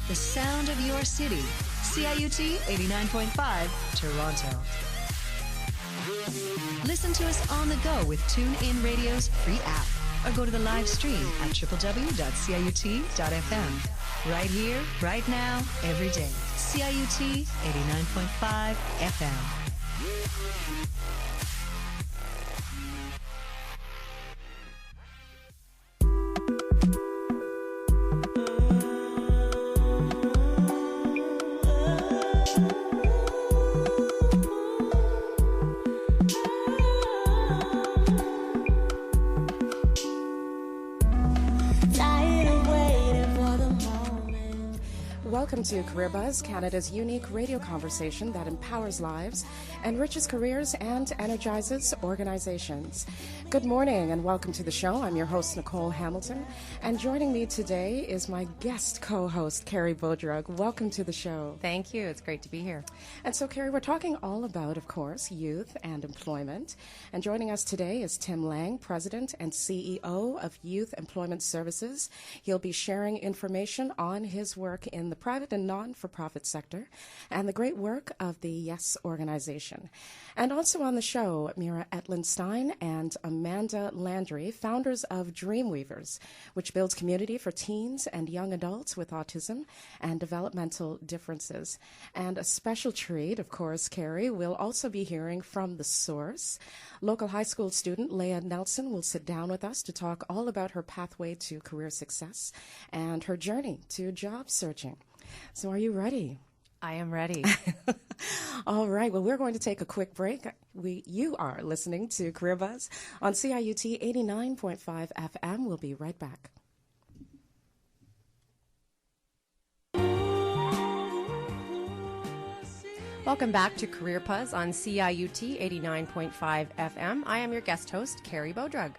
The sound of your city. CIUT 89.5, Toronto. Listen to us on the go with TuneIn Radio's free app, or go to the live stream at www.ciut.fm. Right here, right now, every day. CIUT 89.5 FM. Welcome to Career Buzz, Canada's unique radio conversation that empowers lives, enriches careers, and energizes organizations. Good morning and welcome to the show. I'm your host, Nicole Hamilton, and joining me today is my guest co-host, Carrie Bodrug. Welcome to the show. Thank you. It's great to be here. And so, Carrie, we're talking all about, of course, youth and employment. And joining us today is Tim Lang, President and CEO of Youth Employment Services. He'll be sharing information on his work in the private and non-for-profit sector and the great work of the YES organization. And also on the show, Mira Etlinstein and Amanda Landry, founders of Dreamweavers, which builds community for teens and young adults with autism and developmental differences. And a special treat, of course, Carrie, we'll also be hearing from The Source. Local high school student Leah Nelson will sit down with us to talk all about her pathway to career success and her journey to job searching. So are you ready? I am ready. All right. Well, we're going to take a quick break. You are listening to Career Buzz on CIUT 89.5 FM. We'll be right back. Welcome back to Career Buzz on CIUT 89.5 FM. I am your guest host, Carrie Bodrug.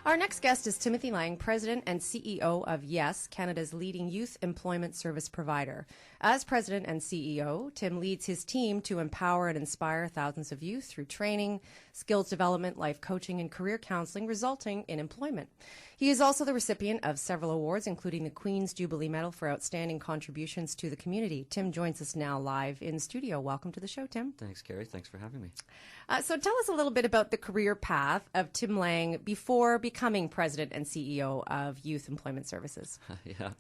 Our next guest is Timothy Lang, President and CEO of YES, Canada's leading youth employment service provider. As President and CEO, Tim leads his team to empower and inspire thousands of youth through training, skills development, life coaching, and career counseling, resulting in employment. He is also the recipient of several awards, including the Queen's Jubilee Medal for outstanding contributions to the community. Tim joins us now live in studio. Welcome to the show, Tim. Thanks, Carrie. Thanks for having me. So tell us a little bit about the career path of Tim Lang before becoming President and CEO of Youth Employment Services. Yeah.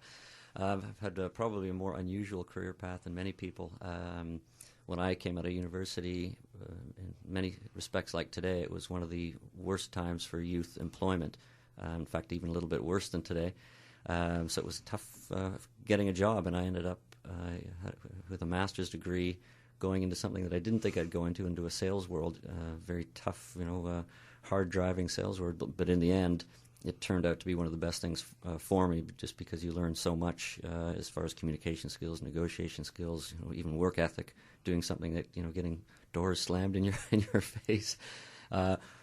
I've had probably a more unusual career path than many people. When I came out of university, in many respects like today, it was one of the worst times for youth employment. In fact, even a little bit worse than today. So it was tough getting a job, and I ended up with a master's degree going into something that I didn't think I'd go into a sales world, very tough, hard-driving sales world. But in the end, it turned out to be one of the best things for me, just because you learn so much as far as communication skills, negotiation skills, even work ethic, doing something that, getting doors slammed in your face.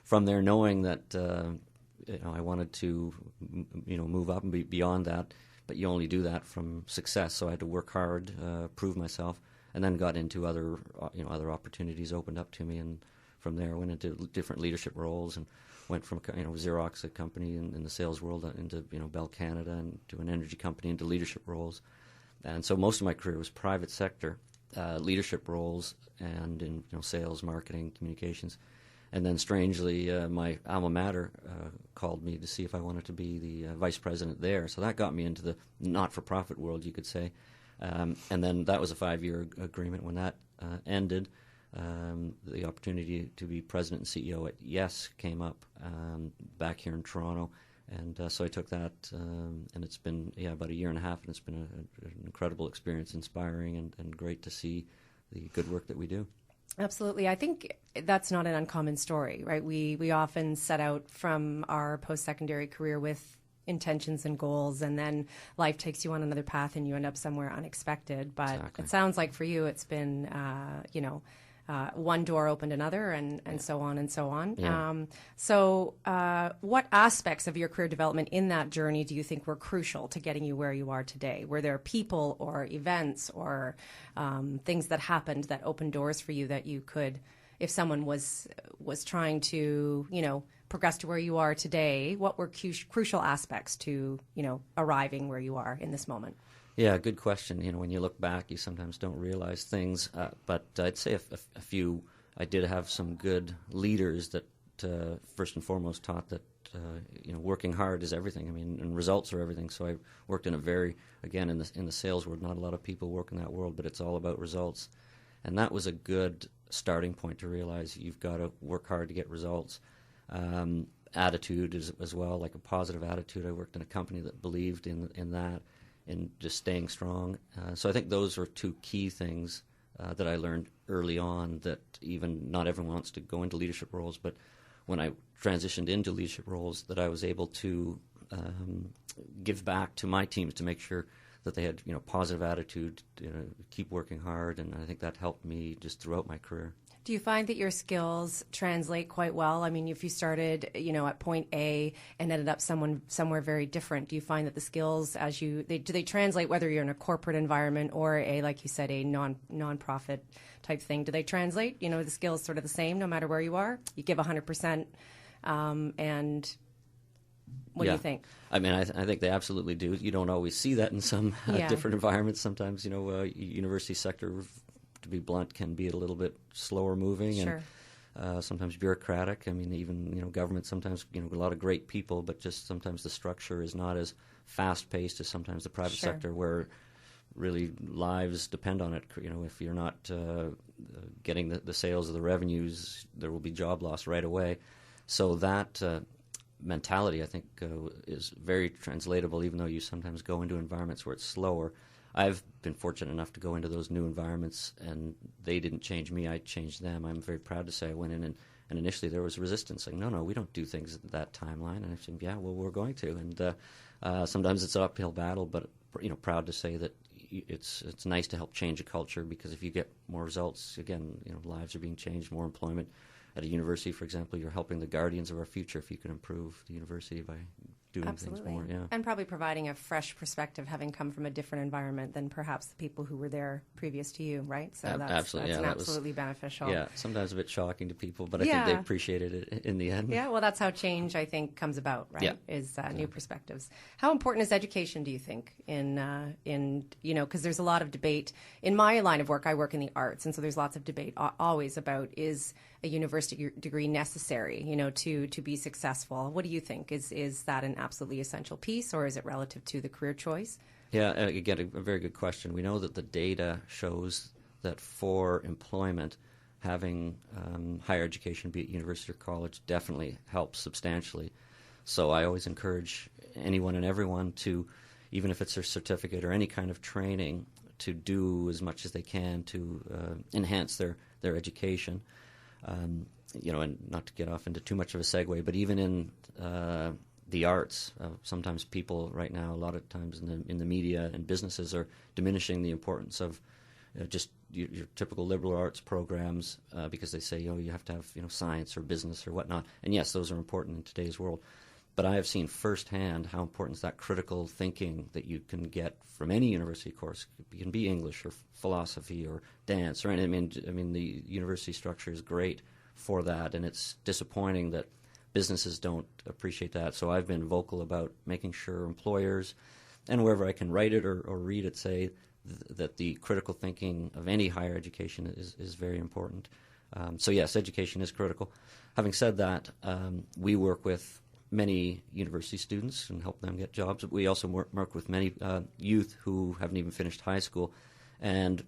From there, knowing that I wanted to, move up and be beyond that, but you only do that from success. So I had to work hard, prove myself, and then got into other opportunities opened up to me, and from there I went into different leadership roles and went from Xerox, a company in the sales world, into Bell Canada, and to an energy company, into leadership roles. And so most of my career was private sector leadership roles, and in sales, marketing, communications. And then strangely, my alma mater called me to see if I wanted to be the vice president there. So that got me into the not-for-profit world, you could say. And then that was a 5-year agreement. When that ended, the opportunity to be president and CEO at YES came up back here in Toronto. And so I took that, and it's been about a year and a half, and it's been an incredible experience, inspiring, and great to see the good work that we do. Absolutely. I think that's not an uncommon story, right? We often set out from our post-secondary career with intentions and goals, and then life takes you on another path and you end up somewhere unexpected. But Exactly. It sounds like for you it's been, one door opened another, and so on and so on. Yeah. What aspects of your career development in that journey do you think were crucial to getting you where you are today? Were there people or events or things that happened that opened doors for you that you could, if someone was trying to, progress to where you are today, what were crucial aspects to, arriving where you are in this moment? Yeah, good question. When you look back, you sometimes don't realize things. But I'd say a few. I did have some good leaders that first and foremost taught that working hard is everything. I mean, and results are everything. So I worked in in the sales world. Not a lot of people work in that world, but it's all about results. And that was a good starting point to realize you've got to work hard to get results. Attitude as well, like a positive attitude. I worked in a company that believed in that, in just staying strong. So I think those are two key things that I learned early on, that even not everyone wants to go into leadership roles, but when I transitioned into leadership roles, that I was able to give back to my teams to make sure that they had positive attitude, keep working hard, and I think that helped me just throughout my career. Do you find that your skills translate quite well? I mean, if you started, at point A and ended up somewhere very different, do you find that the skills do they translate whether you're in a corporate environment or like you said, a non-profit type thing? Do they translate? The skills sort of the same no matter where you are? You give 100%, and what do you think? I mean, I think they absolutely do. You don't always see that in some different environments. Sometimes, university sector, to be blunt, can be a little bit slower moving. Sure. And sometimes bureaucratic. I mean, even government sometimes a lot of great people, but just sometimes the structure is not as fast paced as sometimes the private Sure. sector, where really lives depend on it. If you're not getting the sales or the revenues, there will be job loss right away. So that mentality, I think, is very translatable, even though you sometimes go into environments where it's slower. I've been fortunate enough to go into those new environments, and they didn't change me, I changed them. I'm very proud to say I went in, and initially there was resistance, like, no, we don't do things at that timeline. And I said, yeah, well, we're going to. And sometimes it's an uphill battle, but proud to say that it's nice to help change a culture, because if you get more results, again, lives are being changed, more employment. At a university, for example, you're helping the guardians of our future if you can improve the university by doing Absolutely. things more. Yeah. And probably providing a fresh perspective, having come from a different environment than perhaps the people who were there previous to you, right? So that's absolutely beneficial. Yeah, sometimes a bit shocking to people, but I think they appreciated it in the end. Yeah, well, that's how change, I think, comes about, right? Yeah. Is new perspectives. How important is education, do you think, in because there's a lot of debate. In my line of work, I work in the arts, and so there's lots of debate always about, is a university degree necessary, to be successful? What do you think? Is that an absolutely essential piece, or is it relative to the career choice? Yeah, again, a very good question. We know that the data shows that for employment, having higher education, be it university or college, definitely helps substantially. So I always encourage anyone and everyone to, even if it's a certificate or any kind of training, to do as much as they can to enhance their education. And not to get off into too much of a segue, but even in the arts, sometimes people right now, a lot of times in the media and businesses, are diminishing the importance of just your typical liberal arts programs because they say, you have to have science or business or whatnot. And yes, those are important in today's world. But I have seen firsthand how important is that critical thinking that you can get from any university course. It can be English or philosophy or dance or anything. I mean, the university structure is great for that, and it's disappointing that businesses don't appreciate that. So I've been vocal about making sure employers, and wherever I can write it or read it, say that the critical thinking of any higher education is very important. So yes, education is critical. Having said that, we work with many university students and help them get jobs. We also work with many youth who haven't even finished high school, and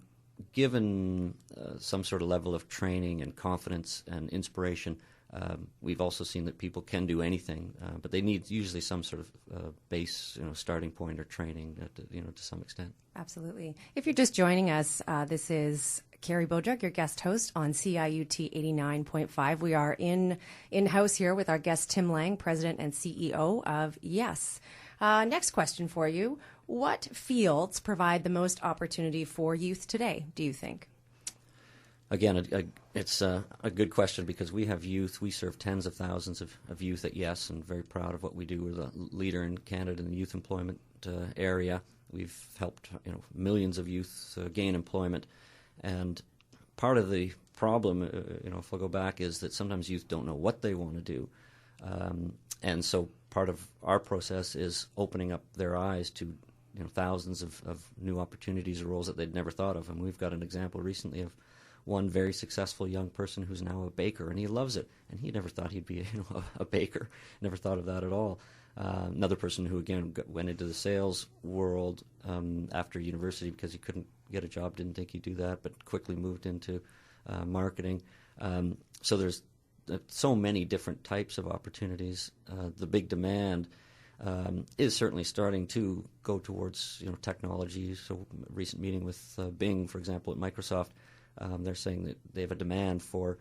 given some sort of level of training and confidence and inspiration, we've also seen that people can do anything, but they need usually some sort of base, starting point or training, to some extent. Absolutely. If you're just joining us, this is Carrie Bodrug, your guest host on CIUT 89.5. We are in-house here with our guest Tim Lang, President and CEO of YES. Next question for you. What fields provide the most opportunity for youth today, do you think? Again, it's a good question, because we have youth. We serve tens of thousands of youth at YES, and very proud of what we do. We're the leader in Canada in the youth employment area. We've helped millions of youth gain employment. And part of the problem, if I go back, is that sometimes youth don't know what they want to do. And so part of our process is opening up their eyes to thousands of new opportunities or roles that they'd never thought of. And we've got an example recently of one very successful young person who's now a baker, and he loves it. And he never thought he'd be a baker, never thought of that at all. Another person who, again, went into the sales world after university because he couldn't get a job, didn't think he'd do that, but quickly moved into marketing. So there's so many different types of opportunities. The big demand is certainly starting to go towards technology. So a recent meeting with Bing, for example, at Microsoft, they're saying that they have a demand for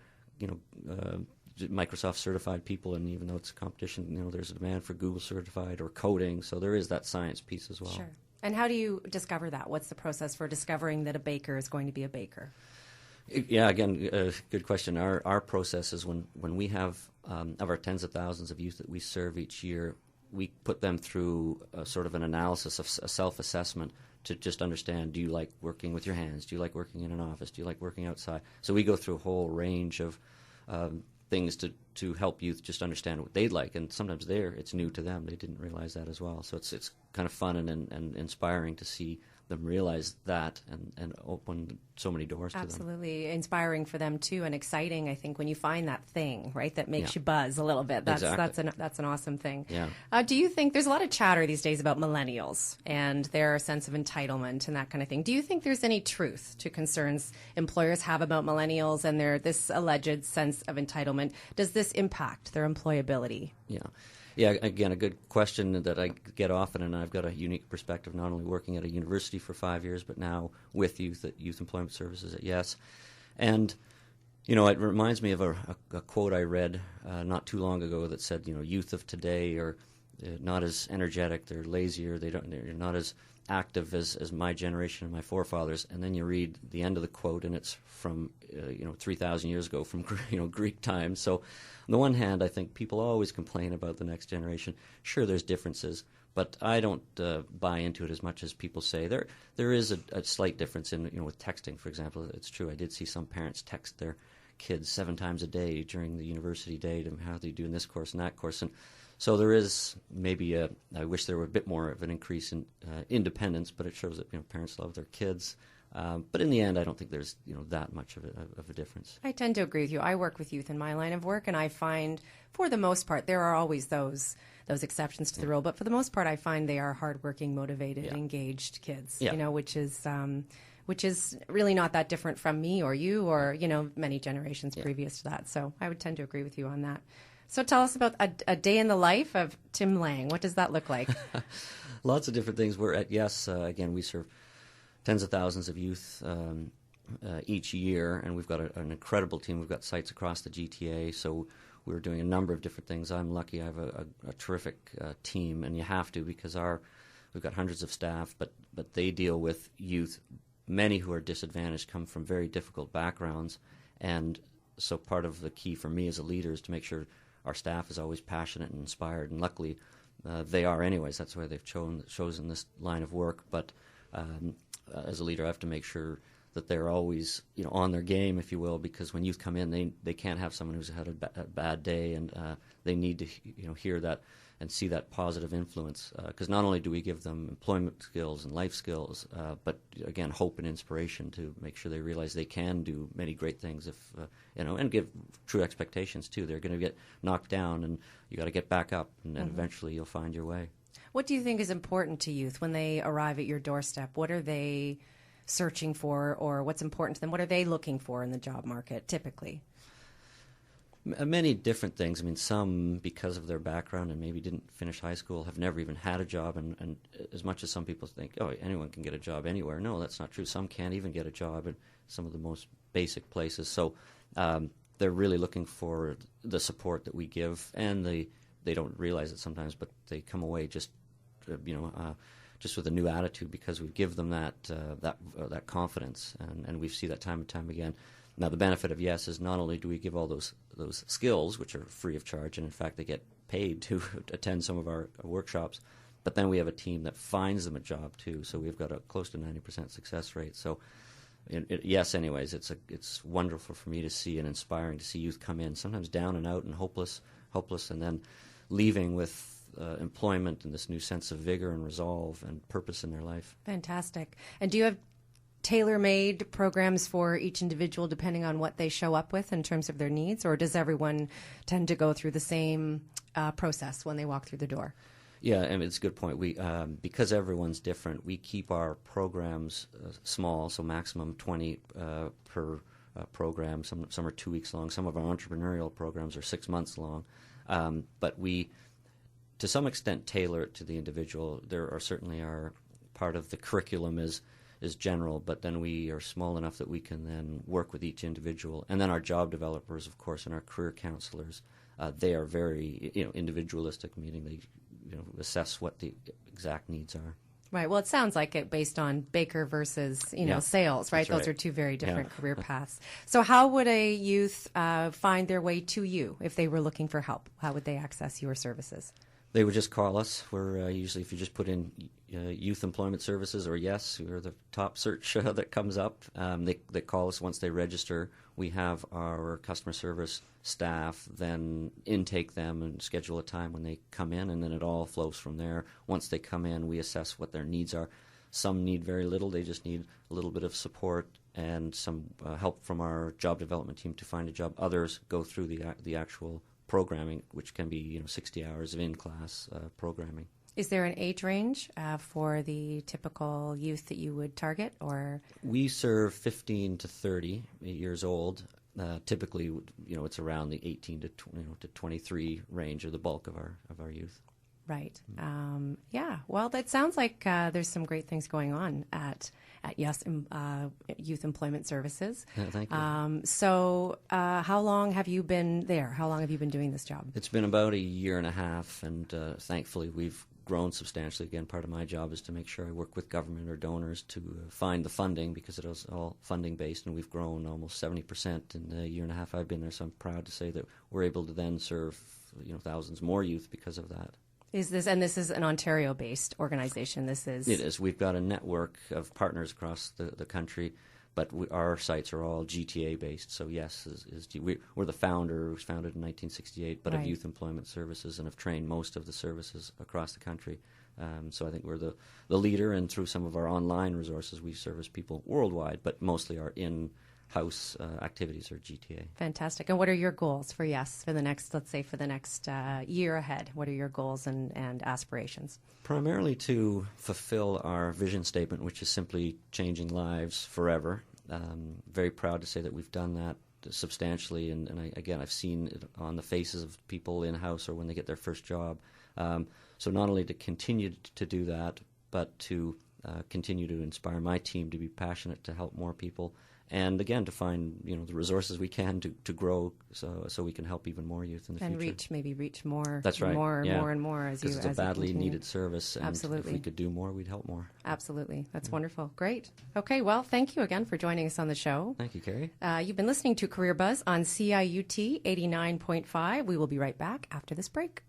Microsoft certified people, and even though it's a competition, there's a demand for Google certified or coding. So there is that science piece as well. Sure. And how do you discover that? What's the process for discovering that a baker is going to be a baker? Yeah, again, good question. Our process is when we have of our tens of thousands of youth that we serve each year, we put them through sort of an analysis, of a self-assessment to just understand, do you like working with your hands? Do you like working in an office? Do you like working outside? So we go through a whole range of things to help youth just understand what they'd like. And sometimes it's new to them. They didn't realize that as well. So it's kind of fun and inspiring to see them realize that and open so many doors to them. Absolutely. Inspiring for them, too, and exciting, I think, when you find that thing, right, that makes you buzz a little bit. Exactly. That's an awesome thing. Yeah. Do you think there's a lot of chatter these days about millennials and their sense of entitlement and that kind of thing? Do you think there's any truth to concerns employers have about millennials and this alleged sense of entitlement? Does this impact their employability? Yeah, again, a good question that I get often, and I've got a unique perspective, not only working at a university for 5 years, but now with youth at Youth Employment Services at YES. And, it reminds me of a quote I read not too long ago that said, youth of today are not as energetic, they're lazier, they're not as active as my generation and my forefathers. And then you read the end of the quote, and it's from 3,000 years ago, from Greek times. So on the one hand, I think people always complain about the next generation. Sure, there's differences, but I don't buy into it as much as people say. There is a slight difference in with texting, for example. It's true. I did see some parents text their kids 7 times a day during the university day to how they do in this course and that course. And so there is maybe I wish there were a bit more of an increase in independence, but it shows that parents love their kids. But in the end, I don't think there's that much of a difference. I tend to agree with you. I work with youth in my line of work, and I find, for the most part, there are always those exceptions to the rule. But for the most part, I find they are hardworking, motivated, engaged kids. Which is really not that different from me or you or many generations previous to that. So I would tend to agree with you on that. So tell us about a day in the life of Tim Lang. What does that look like? Lots of different things. We're at YES. Again, we serve tens of thousands of youth each year, and we've got an incredible team. We've got sites across the GTA, so we're doing a number of different things. I'm lucky I have a terrific team, and you have to because we've got hundreds of staff, but they deal with youth. Many who are disadvantaged come from very difficult backgrounds, and so part of the key for me as a leader is to make sure our staff is always passionate and inspired, and luckily they are anyways. That's why they've chosen this line of work. But as a leader, I have to make sure that they're always on their game, if you will, because when youth come in, they can't have someone who's had a bad day, and they need to hear that and see that positive influence. Because not only do we give them employment skills and life skills, but again, hope and inspiration to make sure they realize they can do many great things if and give true expectations too. They're going to get knocked down, and you got to get back up, and then eventually you'll find your way. What do you think is important to youth when they arrive at your doorstep? What are they searching for, or what's important to them? What are they looking for in the job market typically? Many different things. I mean, some, because of their background and maybe didn't finish high school, have never even had a job. And as much as some people think, oh, anyone can get a job anywhere, no, that's not true. Some can't even get a job at some of the most basic places. So they're really looking for the support that we give, and they don't realize it sometimes, but they come away just with a new attitude because we give them that confidence, and we see that time and time again. Now, the benefit of YES is not only do we give all those skills, which are free of charge, and in fact they get paid to attend some of our workshops, but then we have a team that finds them a job too. So we've got a close to 90% success rate. So YES, anyways, it's wonderful for me to see and inspiring to see youth come in, sometimes down and out and hopeless, and then leaving with employment and this new sense of vigor and resolve and purpose in their life. Fantastic. And do you have tailor-made programs for each individual depending on what they show up with in terms of their needs, or does everyone tend to go through the same process when they walk through the door? Yeah, I mean, it's a good point. We because everyone's different, we keep our programs small, so maximum 20 per program. Some are 2 weeks long. Some of our entrepreneurial programs are 6 months long. But we, to some extent, tailor it to the individual. There are certainly part of the curriculum is general, but then we are small enough that we can then work with each individual. And then our job developers, of course, and our career counselors, they are very individualistic, meaning they assess what the exact needs are. Right. Well, it sounds like it based on Baker versus, sales, right? Those are two very different career paths. So how would a youth find their way to you if they were looking for help? How would they access your services? They would just call us. We're usually, if you just put in Youth Employment Services or YES, we're the top search that comes up. They call us once they register. We have our customer service staff then intake them and schedule a time when they come in, and then it all flows from there. Once they come in, we assess what their needs are. Some need very little. They just need a little bit of support and some help from our job development team to find a job. Others go through the actual programming, which can be 60 hours of in-class programming. Is there an age range for the typical youth that you would target, or? We serve 15 to 30 years old. Typically, it's around the 18 to 23 range, or the bulk of our youth. Right. Yeah. Well, that sounds like there's some great things going on at YES Youth Employment Services. Thank you. So how long have you been there? How long have you been doing this job? It's been about a year and a half, and thankfully we've grown substantially. Again, part of my job is to make sure I work with government or donors to find the funding, because it is all funding based, and we've grown almost 70% in the year and a half I've been there. So I'm proud to say that we're able to then serve thousands more youth because of that. This is an Ontario-based organization. It is. We've got a network of partners across the country, but our sites are all GTA-based. So yes, we're the founder. It was founded in 1968, but of Youth Employment Services, and have trained most of the services across the country. So I think we're the leader, and through some of our online resources, we service people worldwide, but mostly our in-house activities are GTA. Fantastic. And what are your goals for YES for the next year ahead? What are your goals and aspirations? Primarily to fulfill our vision statement, which is simply changing lives forever. Very proud to say that we've done that substantially, and I've seen it on the faces of people in-house or when they get their first job. So not only to continue to do that, but to continue to inspire my team to be passionate to help more people, and again to find the resources we can to grow, so we can help even more youth in the future. And reach more. That's right. More and more as you. Because it's a badly needed service, and absolutely, if we could do more, we'd help more. Absolutely, that's wonderful. Great. Okay, well, thank you again for joining us on the show. Thank you, Carrie. You've been listening to Career Buzz on CIUT 89.5. We will be right back after this break.